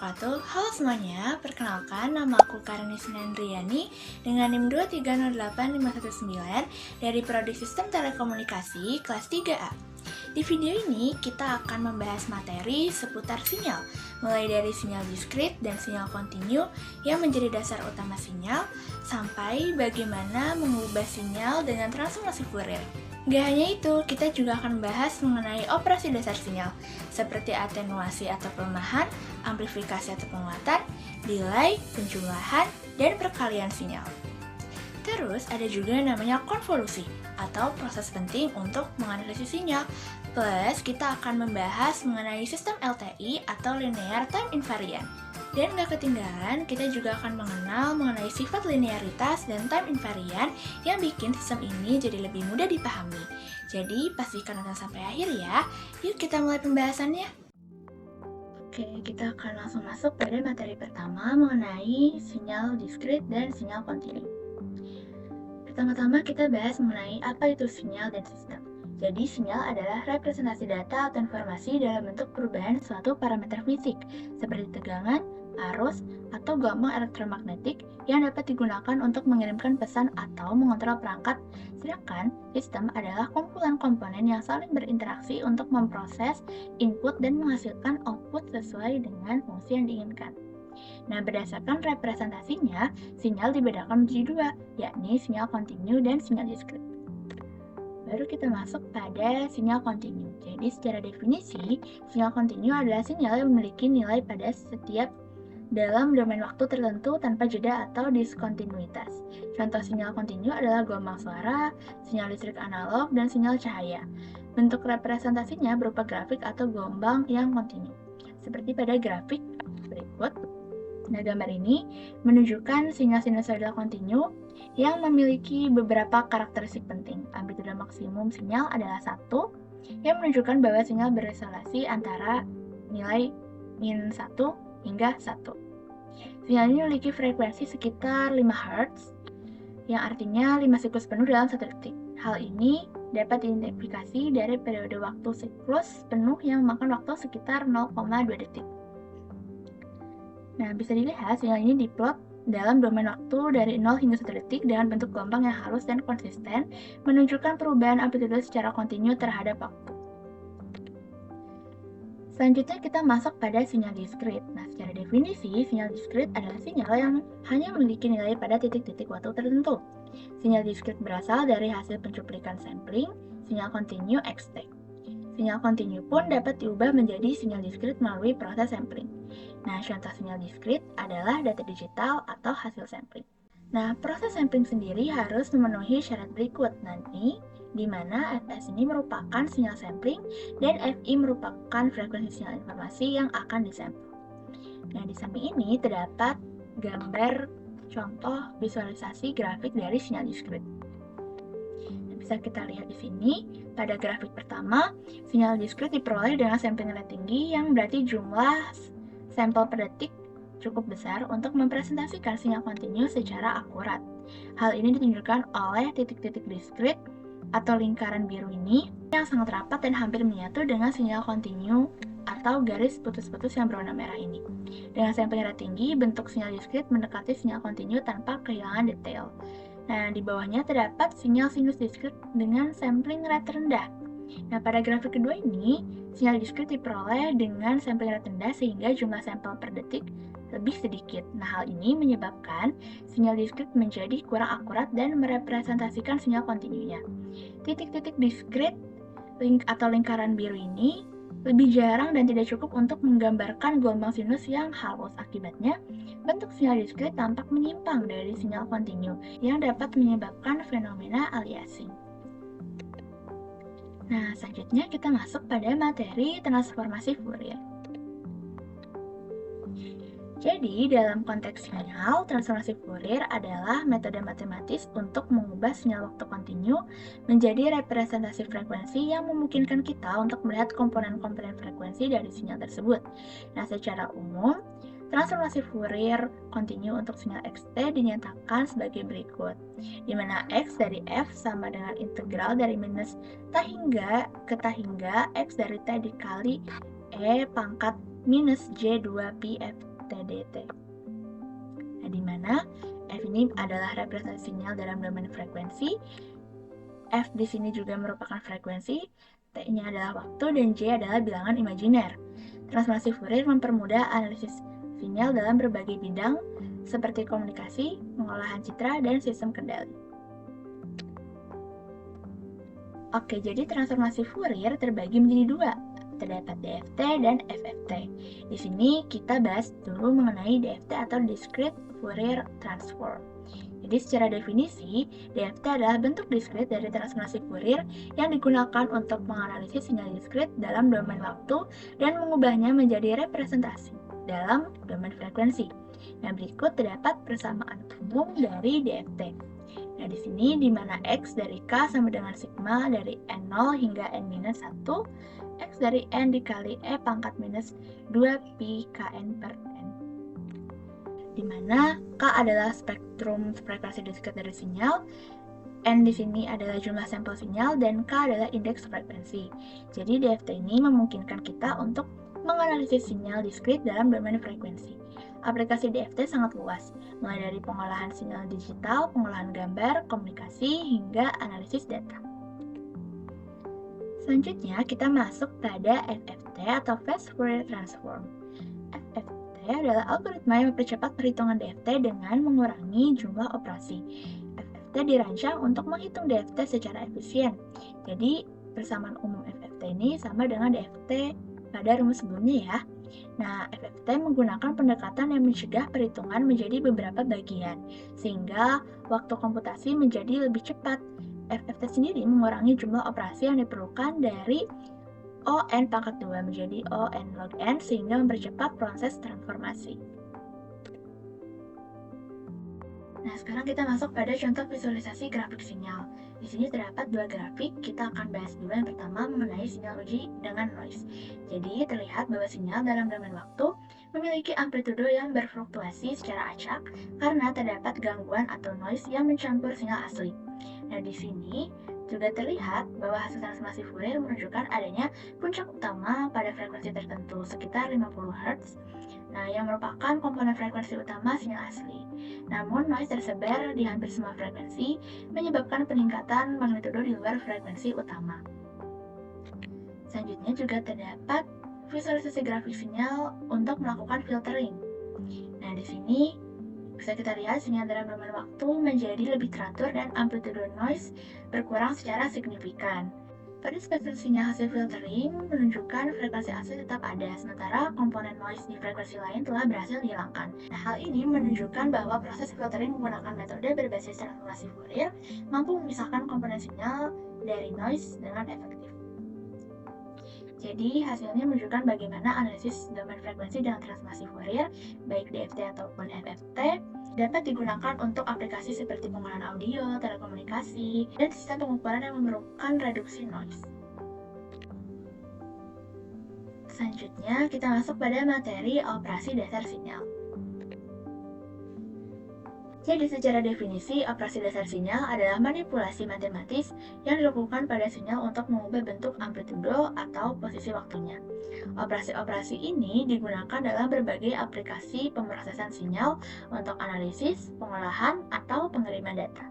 wabarakatuh. Halo semuanya, perkenalkan nama aku Karni Sinandriani dengan NIM 2308519 dari Prodi Sistem Telekomunikasi kelas 3A. Di video ini kita akan membahas materi seputar sinyal, mulai dari sinyal diskrit dan sinyal kontinu yang menjadi dasar utama sinyal, sampai bagaimana mengubah sinyal dengan transformasi Fourier. Gak hanya itu, kita juga akan membahas mengenai operasi dasar sinyal, seperti atenuasi atau pelemahan, amplifikasi atau penguatan, delay, penjumlahan, dan perkalian sinyal. Terus ada juga namanya konvolusi, atau proses penting untuk menganalisis sinyal. Plus, kita akan membahas mengenai sistem LTI atau Linear Time Invariant. Dan gak ketinggalan, kita juga akan mengenal mengenai sifat linearitas dan time invariant yang bikin sistem ini jadi lebih mudah dipahami. Jadi, pastikan nonton sampai akhir ya. Yuk kita mulai pembahasannya. Oke, kita akan langsung masuk pada materi pertama mengenai sinyal diskrit dan sinyal kontinu. Pertama-tama kita bahas mengenai apa itu sinyal dan sistem. Jadi, sinyal adalah representasi data atau informasi dalam bentuk perubahan suatu parameter fisik, seperti tegangan, arus, atau gelombang elektromagnetik yang dapat digunakan untuk mengirimkan pesan atau mengontrol perangkat, sedangkan sistem adalah kumpulan komponen yang saling berinteraksi untuk memproses input dan menghasilkan output sesuai dengan fungsi yang diinginkan. Nah, berdasarkan representasinya, sinyal dibedakan menjadi dua, yakni sinyal kontinu dan sinyal diskrit. Baru kita masuk pada sinyal kontinu. Jadi, secara definisi, sinyal kontinu adalah sinyal yang memiliki nilai pada setiap dalam domain waktu tertentu tanpa jeda atau diskontinuitas. Contoh sinyal kontinu adalah gelombang suara, sinyal listrik analog, dan sinyal cahaya. Bentuk representasinya berupa grafik atau gelombang yang kontinu. Seperti pada grafik berikut. Nah, gambar ini menunjukkan sinyal sinusoidal kontinu yang memiliki beberapa karakteristik penting. Amplitude maksimum sinyal adalah 1, yang menunjukkan bahwa sinyal beresonansi antara nilai min 1 hingga 1. Sinyal ini memiliki frekuensi sekitar 5 Hz, yang artinya 5 siklus penuh dalam 1 detik. Hal ini dapat diidentifikasi dari periode waktu siklus penuh yang memakan waktu sekitar 0,2 detik. Nah, bisa dilihat sinyal ini diplot dalam domain waktu dari 0 hingga 1 detik dengan bentuk gelombang yang halus dan konsisten, menunjukkan perubahan amplitude secara kontinu terhadap waktu. Selanjutnya kita masuk pada sinyal diskrit. Nah, secara definisi, sinyal diskrit adalah sinyal yang hanya memiliki nilai pada titik-titik waktu tertentu. Sinyal diskrit berasal dari hasil pencuplikan sampling, sinyal kontinu extract. Sinyal kontinu pun dapat diubah menjadi sinyal diskrit melalui proses sampling. Nah, contoh sinyal diskrit adalah data digital atau hasil sampling. Nah, proses sampling sendiri harus memenuhi syarat berikut nanti, di mana Fs ini merupakan sinyal sampling dan Fi merupakan frekuensi sinyal informasi yang akan disampel. Nah, di samping ini terdapat gambar contoh visualisasi grafik dari sinyal diskrit. Nah, bisa kita lihat di sini, pada grafik pertama, sinyal diskrit diperoleh dengan sampling rate tinggi yang berarti jumlah sampel per detik cukup besar untuk mempresentasikan sinyal kontinu secara akurat. Hal ini ditunjukkan oleh titik-titik diskrit atau lingkaran biru ini yang sangat rapat dan hampir menyatu dengan sinyal kontinu atau garis putus-putus yang berwarna merah ini. Dengan sampling rate tinggi, bentuk sinyal diskrit mendekati sinyal kontinu tanpa kehilangan detail. Nah, di bawahnya terdapat sinyal sinus diskrit dengan sampling rate rendah. Nah, pada grafik kedua ini, sinyal diskrit diperoleh dengan sampling rate rendah sehingga jumlah sampel per detik lebih sedikit. Nah, hal ini menyebabkan sinyal diskrit menjadi kurang akurat dan merepresentasikan sinyal kontinunya. Titik-titik diskrit atau lingkaran biru ini lebih jarang dan tidak cukup untuk menggambarkan gelombang sinus yang halus. Akibatnya, bentuk sinyal diskrit tampak menyimpang dari sinyal kontinu yang dapat menyebabkan fenomena aliasing. Nah, selanjutnya kita masuk pada materi transformasi Fourier. Jadi, dalam konteks sinyal, transformasi Fourier adalah metode matematis untuk mengubah sinyal waktu kontinu menjadi representasi frekuensi yang memungkinkan kita untuk melihat komponen-komponen frekuensi dari sinyal tersebut. Nah, secara umum, transformasi Fourier kontinu untuk sinyal xt dinyatakan sebagai berikut, di mana x dari f sama dengan integral dari minus t hingga ke t hingga x dari t dikali e pangkat minus j2 pi f FTDT. Nah, di mana F ini adalah representasi sinyal dalam domain frekuensi, F di sini juga merupakan frekuensi, T-nya adalah waktu, dan J adalah bilangan imajiner. Transformasi Fourier mempermudah analisis sinyal dalam berbagai bidang seperti komunikasi, pengolahan citra, dan sistem kendali. Oke, jadi transformasi Fourier terbagi menjadi dua, terdapat DFT dan FFT. Di sini kita bahas dulu mengenai DFT atau Discrete Fourier Transform. Jadi secara definisi, DFT adalah bentuk diskrit dari transformasi Fourier yang digunakan untuk menganalisis sinyal diskrit dalam domain waktu dan mengubahnya menjadi representasi dalam domain frekuensi. Nah, berikut terdapat persamaan umum dari DFT. Nah, di sini di mana X dari K sama dengan sigma dari N0 hingga N-1, X dari N dikali E pangkat minus 2 pi Kn per N. Di mana K adalah spektrum frekuensi diskrit dari sinyal, N di sini adalah jumlah sampel sinyal, dan K adalah indeks frekuensi. Jadi DFT ini memungkinkan kita untuk menganalisis sinyal diskrit dalam domain frekuensi. Aplikasi DFT sangat luas, mulai dari pengolahan sinyal digital, pengolahan gambar, komunikasi, hingga analisis data. Selanjutnya kita masuk pada FFT atau Fast Fourier Transform. FFT adalah algoritma yang mempercepat perhitungan DFT dengan mengurangi jumlah operasi. FFT dirancang untuk menghitung DFT secara efisien. Jadi, persamaan umum FFT ini sama dengan DFT pada rumus sebelumnya ya. Nah, FFT menggunakan pendekatan yang mencegah perhitungan menjadi beberapa bagian, sehingga waktu komputasi menjadi lebih cepat. FFT sendiri mengurangi jumlah operasi yang diperlukan dari ON pangkat 2 menjadi ON log N, sehingga mempercepat proses transformasi. Nah, sekarang kita masuk pada contoh visualisasi grafik sinyal. Di sini terdapat dua grafik, kita akan bahas dulu yang pertama mengenai sinyal uji dengan noise. Jadi, terlihat bahwa sinyal dalam domain waktu memiliki amplitudo yang berfluktuasi secara acak karena terdapat gangguan atau noise yang mencampur sinyal asli. Nah, di sini juga terlihat bahwa hasil transformasi Fourier menunjukkan adanya puncak utama pada frekuensi tertentu sekitar 50 Hz, yang merupakan komponen frekuensi utama sinyal asli. Namun, noise tersebar di hampir semua frekuensi, menyebabkan peningkatan magnitudo di luar frekuensi utama. Selanjutnya juga terdapat visualisasi grafik sinyal untuk melakukan filtering. Nah, di sini bisa kita lihat sinyal dalam domain waktu menjadi lebih teratur dan amplitudo noise berkurang secara signifikan. Pada spektrum sinyal hasil filtering menunjukkan frekuensi asli tetap ada, sementara komponen noise di frekuensi lain telah berhasil dihilangkan. Nah, hal ini menunjukkan bahwa proses filtering menggunakan metode berbasis transformasi Fourier mampu memisahkan komponen sinyal dari noise dengan efektif. Jadi, hasilnya menunjukkan bagaimana analisis domain frekuensi dengan transformasi Fourier, baik DFT ataupun FFT, dapat digunakan untuk aplikasi seperti pengolahan audio, telekomunikasi, dan sistem pengukuran yang memerlukan reduksi noise. Selanjutnya, kita masuk pada materi operasi dasar sinyal. Jadi, secara definisi, operasi dasar sinyal adalah manipulasi matematis yang dilakukan pada sinyal untuk mengubah bentuk amplitudo atau posisi waktunya. Operasi-operasi ini digunakan dalam berbagai aplikasi pemrosesan sinyal untuk analisis, pengolahan, atau pengiriman data.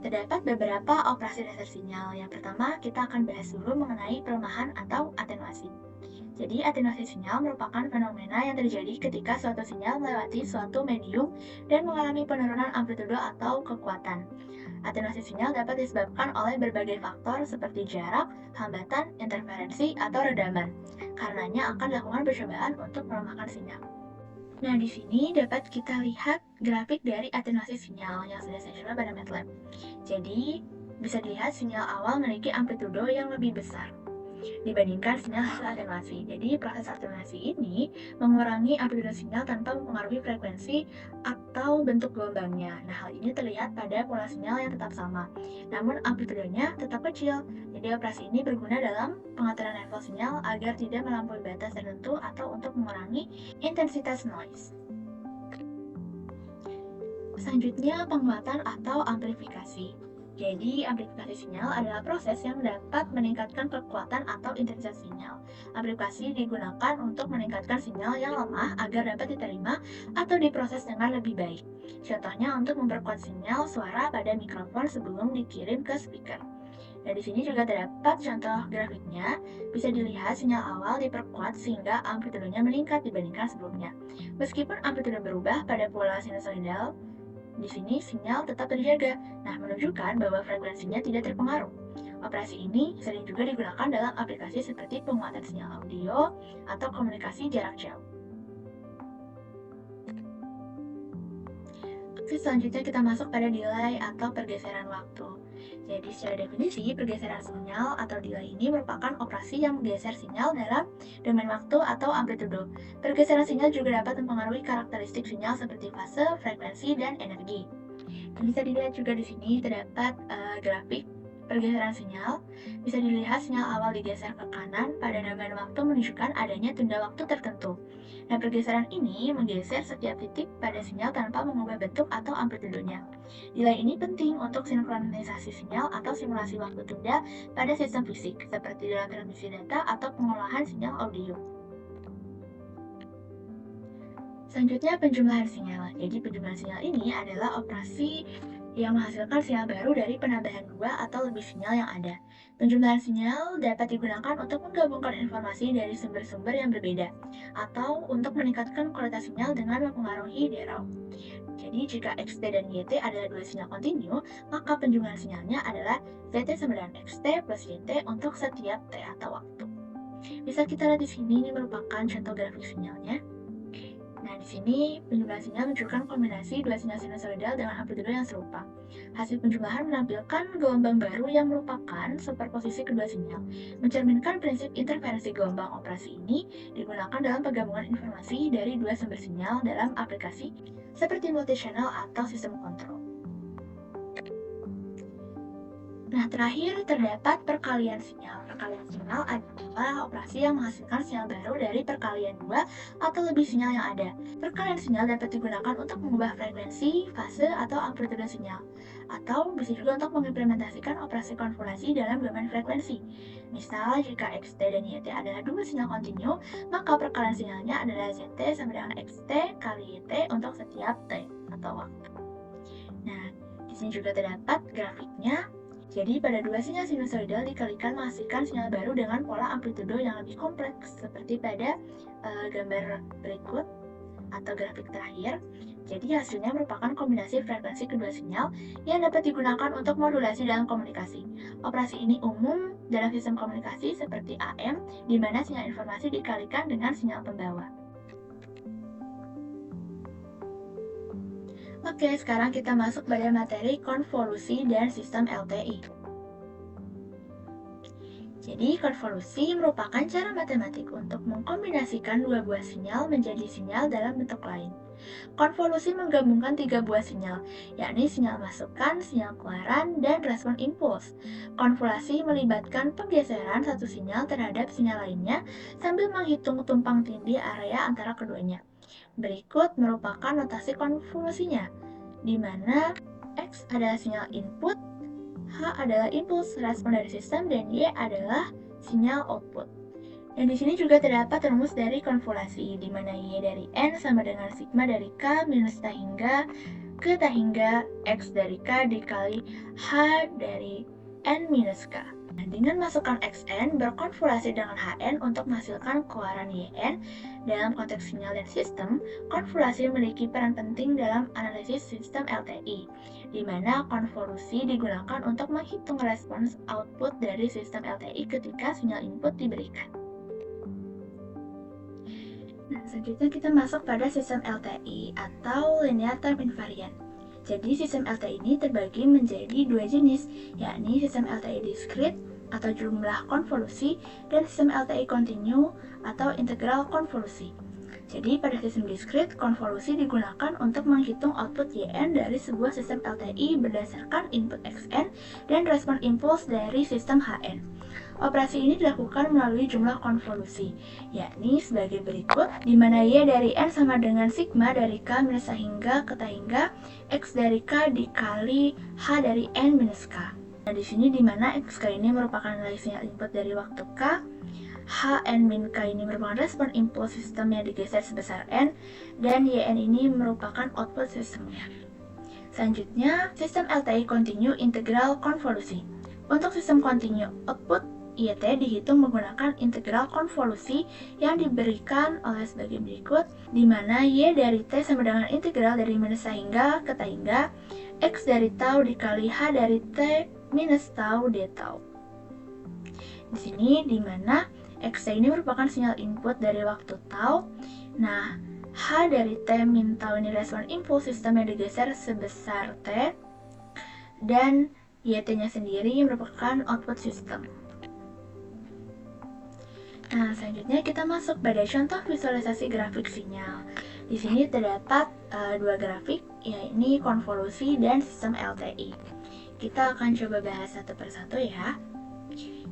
Terdapat beberapa operasi dasar sinyal. Yang pertama, kita akan bahas dulu mengenai pelemahan atau atenuasi. Jadi, atenuasi sinyal merupakan fenomena yang terjadi ketika suatu sinyal melewati suatu medium dan mengalami penurunan amplitudo atau kekuatan. Atenuasi sinyal dapat disebabkan oleh berbagai faktor seperti jarak, hambatan, interferensi, atau redaman. Karenanya akan dilakukan percobaan untuk melemahkan sinyal. Nah, di sini dapat kita lihat grafik dari atenuasi sinyal yang sudah saya coba pada MATLAB. Jadi, bisa dilihat sinyal awal memiliki amplitudo yang lebih besar dibandingkan sinyal hasil atenuasi. Jadi, proses atenuasi ini mengurangi amplitudo sinyal tanpa mempengaruhi frekuensi atau bentuk gelombangnya. Nah, hal ini terlihat pada pola sinyal yang tetap sama, namun amplitudonya tetap kecil. Jadi, operasi ini berguna dalam pengaturan level sinyal agar tidak melampaui batas tertentu atau untuk mengurangi intensitas noise. Selanjutnya, penguatan atau amplifikasi. Jadi, amplifikasi sinyal adalah proses yang dapat meningkatkan kekuatan atau intensitas sinyal. Amplifikasi digunakan untuk meningkatkan sinyal yang lemah agar dapat diterima atau diproses dengan lebih baik. Contohnya untuk memperkuat sinyal suara pada mikrofon sebelum dikirim ke speaker. Dan di sini juga terdapat contoh grafiknya. Bisa dilihat sinyal awal diperkuat sehingga amplitudenya meningkat dibandingkan sebelumnya. Meskipun amplitude berubah pada pola sinusoidal, di sini sinyal tetap terjaga, menunjukkan bahwa frekuensinya tidak terpengaruh. Operasi ini sering juga digunakan dalam aplikasi seperti penguatan sinyal audio atau komunikasi jarak jauh. Oke, selanjutnya kita masuk pada delay atau pergeseran waktu. Jadi secara definisi, pergeseran sinyal atau delay ini merupakan operasi yang menggeser sinyal dalam domain waktu atau amplitude. Pergeseran sinyal juga dapat mempengaruhi karakteristik sinyal seperti fase, frekuensi, dan energi. Bisa dilihat juga di sini terdapat grafik pergeseran sinyal. Bisa dilihat sinyal awal digeser ke kanan pada domain waktu menunjukkan adanya tunda waktu tertentu. Nah, pergeseran ini menggeser setiap titik pada sinyal tanpa mengubah bentuk atau amplitudenya. Delay ini penting untuk sinkronisasi sinyal atau simulasi waktu tunda pada sistem fisik, seperti dalam transmisi data atau pengolahan sinyal audio. Selanjutnya, penjumlahan sinyal. Jadi, penjumlahan sinyal ini adalah operasi yang menghasilkan sinyal baru dari penambahan dua atau lebih sinyal yang ada. Penjumlahan sinyal dapat digunakan untuk menggabungkan informasi dari sumber-sumber yang berbeda, atau untuk meningkatkan kualitas sinyal dengan mempengaruhi DRAW. Jadi, jika XT dan YT adalah dua sinyal kontinu, maka penjumlahan sinyalnya adalah ZT sama dengan XT plus YT untuk setiap T atau waktu. Bisa kita lihat di sini, ini merupakan contoh grafik sinyalnya. Nah, di sini penjumlahan sinyal menunjukkan kombinasi dua sinyal sinusoidal dengan amplitude yang serupa. Hasil penjumlahan menampilkan gelombang baru yang merupakan superposisi kedua sinyal. Mencerminkan prinsip interferensi gelombang. Operasi ini digunakan dalam penggabungan informasi dari dua sumber sinyal dalam aplikasi seperti multi-channel atau sistem kontrol. Nah, terakhir terdapat perkalian sinyal. Perkalian sinyal adalah operasi yang menghasilkan sinyal baru dari perkalian dua atau lebih sinyal yang ada. Perkalian sinyal dapat digunakan untuk mengubah frekuensi, fase, atau amplitude sinyal. Atau bisa juga untuk mengimplementasikan operasi konvolasi dalam domain frekuensi. Misal, jika XT dan YT adalah dua sinyal kontinu, maka perkalian sinyalnya adalah ZT sama dengan XT kali YT untuk setiap T atau waktu. Nah, di sini juga terdapat grafiknya. Jadi, pada dua sinyal sinusoidal dikalikan menghasilkan sinyal baru dengan pola amplitudo yang lebih kompleks, seperti pada gambar berikut atau grafik terakhir. Jadi, hasilnya merupakan kombinasi frekuensi kedua sinyal yang dapat digunakan untuk modulasi dalam komunikasi. Operasi ini umum dalam sistem komunikasi seperti AM, di mana sinyal informasi dikalikan dengan sinyal pembawa. Oke, sekarang kita masuk pada materi konvolusi dan sistem LTI. Jadi, konvolusi merupakan cara matematik untuk mengkombinasikan dua buah sinyal menjadi sinyal dalam bentuk lain. Konvolusi menggabungkan tiga buah sinyal, yakni sinyal masukan, sinyal keluaran, dan respon impuls. Konvolusi melibatkan penggeseran satu sinyal terhadap sinyal lainnya sambil menghitung tumpang tindih area antara keduanya. Berikut merupakan notasi konvolusinya, di mana X adalah sinyal input, H adalah impuls respon dari sistem, dan Y adalah sinyal output. Dan di sini juga terdapat rumus dari konvolasi, di mana Y dari N sama dengan sigma dari K minus T hingga ke T hingga X dari K dikali H dari N minus K. Nah, dengan masukan Xn berkonvolasi dengan Hn untuk menghasilkan keluaran Yn. Dalam konteks sinyal dan sistem, konvolasi memiliki peran penting dalam analisis sistem LTI, di mana konvolusi digunakan untuk menghitung respons output dari sistem LTI ketika sinyal input diberikan. Nah, selanjutnya kita masuk pada sistem LTI atau Linear Time Invariant. Jadi, sistem LTI ini terbagi menjadi dua jenis, yakni sistem LTI discrete atau jumlah konvolusi dan sistem LTI continue atau integral konvolusi. Jadi, pada sistem discrete, konvolusi digunakan untuk menghitung output Yn dari sebuah sistem LTI berdasarkan input Xn dan respon impuls dari sistem Hn. Operasi ini dilakukan melalui jumlah konvolusi, yakni sebagai berikut, di mana Y dari N sama dengan sigma dari K minus A hingga ke T hingga X dari K dikali H dari N minus K. Nah, di sini di mana XK ini merupakan nilai sinyal input dari waktu K, Hn min K ini merupakan respon impuls sistem yang digeser sebesar N, dan Yn ini merupakan output sistemnya. Selanjutnya, sistem LTI continue integral konvolusi. Untuk sistem continue output YT dihitung menggunakan integral konvolusi yang diberikan oleh sebagai berikut, di mana Y dari T sama dengan integral dari minus A hingga ke T hingga X dari tau dikali H dari T minus tau d tau. Di sini di mana X ini merupakan sinyal input dari waktu tau. Nah, H dari T min tau ini respon impuls sistem yang digeser sebesar T, dan YT-nya sendiri merupakan output sistem. Nah, selanjutnya kita masuk pada contoh visualisasi grafik sinyal. Di sini terdapat dua grafik, yakni konvolusi dan sistem LTI. Kita akan coba bahas satu persatu ya.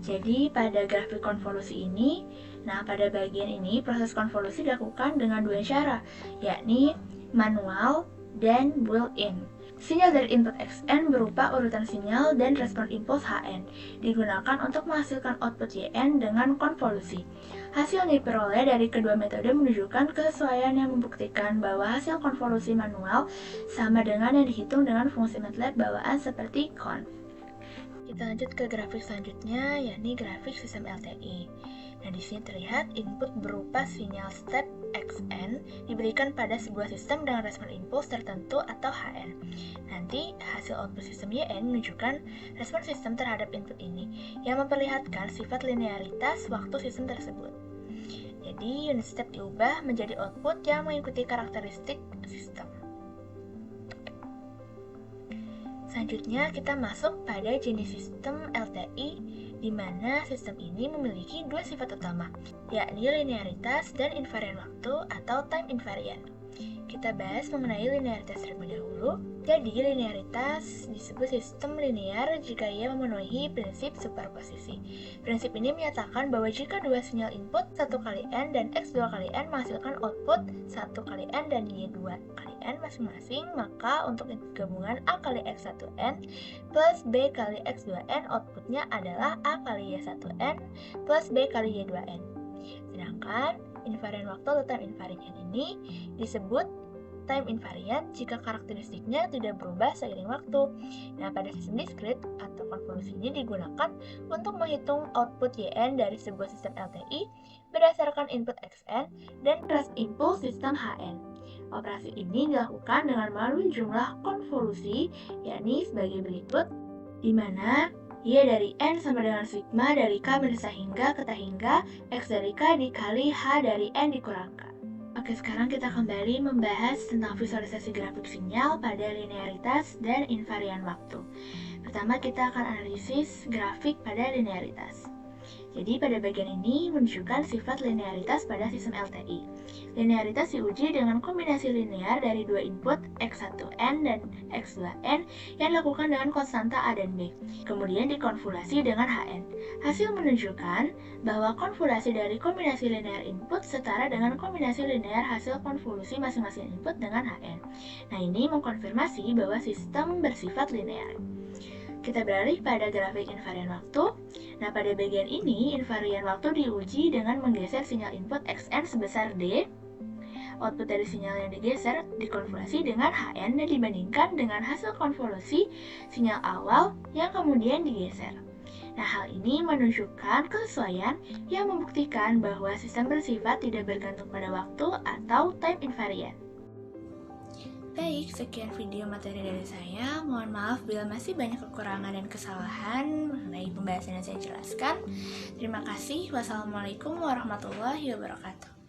Jadi pada grafik konvolusi ini, nah pada bagian ini proses konvolusi dilakukan dengan dua cara, yakni manual dan built-in. Sinyal dari input Xn berupa urutan sinyal dan respon impuls Hn, digunakan untuk menghasilkan output Yn dengan konvolusi. Hasil yang diperoleh dari kedua metode menunjukkan kesesuaian yang membuktikan bahwa hasil konvolusi manual sama dengan yang dihitung dengan fungsi MATLAB bawaan seperti conv. Kita lanjut ke grafik selanjutnya, yakni grafik sistem LTI. Nah, di sini terlihat input berupa sinyal step Xn diberikan pada sebuah sistem dengan respon impuls tertentu atau Hn. Nanti hasil output sistem Yn menunjukkan respon sistem terhadap input ini yang memperlihatkan sifat linearitas waktu sistem tersebut. Jadi unit step diubah menjadi output yang mengikuti karakteristik sistem. Selanjutnya kita masuk pada jenis sistem LTI, di mana sistem ini memiliki dua sifat utama, yakni linearitas dan invarian waktu atau time invariant. Kita bahas mengenai linearitas terlebih dahulu. Jadi linearitas disebut sistem linear jika ia memenuhi prinsip superposisi. Prinsip ini menyatakan bahwa jika dua sinyal input 1 kali N dan X 2 kali N menghasilkan output 1 kali N dan Y 2 kali N masing-masing, maka untuk gabungan A kali X1N plus B kali X2N outputnya adalah A kali Y1N plus B kali Y2N. Sedangkan invarian waktu atau time invariant ini disebut time invariant jika karakteristiknya tidak berubah seiring waktu. Nah, pada sistem diskrit atau konvolusi ini digunakan untuk menghitung output Yn dari sebuah sistem LTI berdasarkan input Xn dan respon impuls sistem Hn. Operasi ini dilakukan dengan melalui jumlah konvolusi, yakni sebagai berikut, di mana Y dari N sama dengan sigma dari K minus A hingga ke T hingga X dari K dikali H dari N dikurang K. Oke, sekarang kita kembali membahas tentang visualisasi grafik sinyal pada linearitas dan invarian waktu. Pertama, kita akan analisis grafik pada linearitas. Jadi pada bagian ini menunjukkan sifat linearitas pada sistem LTI. Linearitas diuji dengan kombinasi linear dari dua input X1N dan X2N yang dilakukan dengan konstanta A dan B, kemudian dikonvolasi dengan Hn. Hasil menunjukkan bahwa konvolasi dari kombinasi linear input setara dengan kombinasi linear hasil konvolusi masing-masing input dengan Hn. Nah, ini mengkonfirmasi bahwa sistem bersifat linear. Kita beralih pada grafik invarian waktu. Nah, pada bagian ini, invarian waktu diuji dengan menggeser sinyal input Xn sebesar D. Output dari sinyal yang digeser dikonvolusi dengan Hn dan dibandingkan dengan hasil konvolusi sinyal awal yang kemudian digeser. Nah, hal ini menunjukkan kesesuaian yang membuktikan bahwa sistem bersifat tidak bergantung pada waktu atau time invariant. Baik, sekian video materi dari saya. Mohon maaf bila masih banyak kekurangan dan kesalahan mengenai pembahasan yang saya jelaskan. Terima kasih. Wassalamualaikum warahmatullahi wabarakatuh.